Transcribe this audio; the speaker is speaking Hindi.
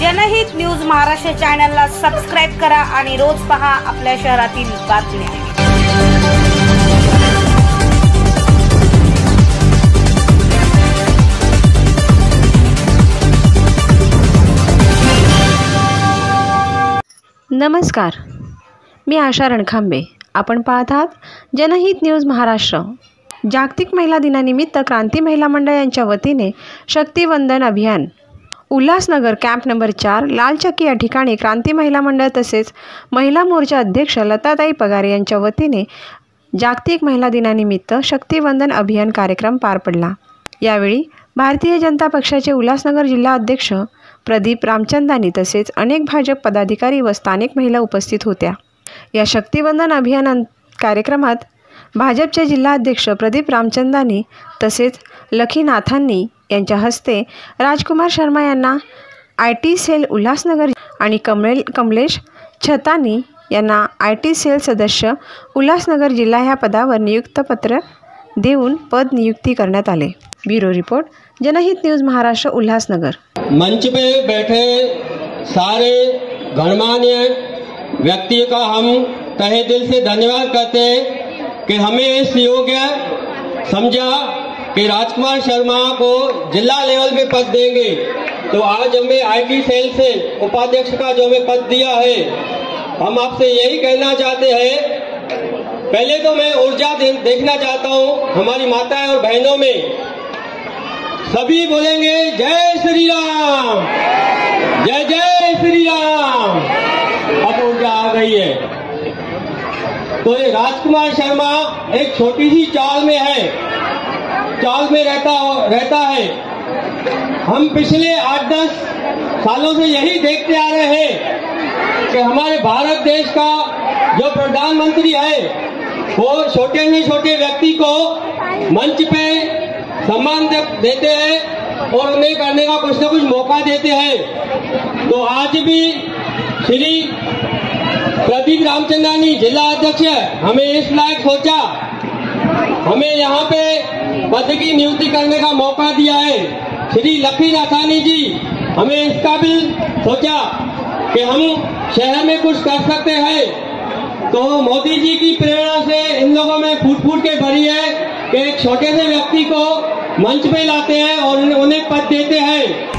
जनहित न्यूज महाराष्ट्र चॅनलला सबस्क्राइब करा आणि रोज पहा आपल्या शहरातील बातम्या। नमस्कार, मी आशा रणखांबे। आपण पाहत आहात जनहित न्यूज महाराष्ट्र। जागतिक महिला दिनानिमित्त क्रांती महिला मंडळ यांच्या वतीने शक्तिवंदन अभियान उल्हासनगर कॅम्प नंबर 4 लालचक्की या ठिकाणी क्रांती महिला मंडळ तसेच महिला मोर्चा अध्यक्ष लताताई पगारे यांच्या वतीने जागतिक महिला दिनानिमित्त शक्तिवंदन अभियान कार्यक्रम पार पडला। यावेळी भारतीय जनता पक्षाचे उल्हासनगर जिल्हा अध्यक्ष प्रदीप रामचंदानी तसेच अनेक भाजप पदाधिकारी व स्थानिक महिला उपस्थित होत्या। या शक्तिवंदन अभियान कार्यक्रमात भाजपचे जिल्हाध्यक्ष प्रदीप रामचंदानी तसेच लखीनाथांनी यांच्या हस्ते राजकुमार शर्मा यांना IT सेल उल्हासनगर आणि कमलेश छतानी यांना IT सेल सदस्य उल्हासनगर जिल्हा ह्या पदावर नियुक्तपत्र देऊन पद नियुक्ती करण्यात आले। ब्यूरो रिपोर्ट, जनहित न्यूज महाराष्ट्र, उल्हासनगर। मंच पे बैठे सारे गणमान्य व्यक्ति का हम तहे दिल से धन्यवाद करते हैं कि हमें इस योग्य समझा कि राजकुमार शर्मा को जिला लेवल पे पद देंगे। तो आज हमें IT सेल से उपाध्यक्ष का जो हमें पद दिया है, हम आपसे यही कहना चाहते हैं। पहले तो मैं ऊर्जा देखना चाहता हूं हमारी माताएं और बहनों में। सभी बोलेंगे जय श्री राम, जय जय श्री राम। अब ऊर्जा आ गई है। तो ये राजकुमार शर्मा एक छोटी सी चाल में है, चाल में रहता है। हम पिछले 8-10 सालों से यही देखते आ रहे हैं कि हमारे भारत देश का जो प्रधानमंत्री है वो छोटे से छोटे व्यक्ति को मंच पे सम्मान देते हैं और उन्हें करने का कुछ न कुछ मौका देते हैं। तो आज भी श्री प्रदीप रामचंदानी जिला अध्यक्ष हमें इस लायक सोचा, हमें यहाँ पे पद की नियुक्ति करने का मौका दिया है। श्री लखीनाथानी जी हमें इस काबिल सोचा कि हम शहर में कुछ कर सकते हैं। तो मोदी जी की प्रेरणा से इन लोगों में फूट के भरी है कि एक छोटे से व्यक्ति को मंच पे लाते हैं और उन्हें पद देते हैं।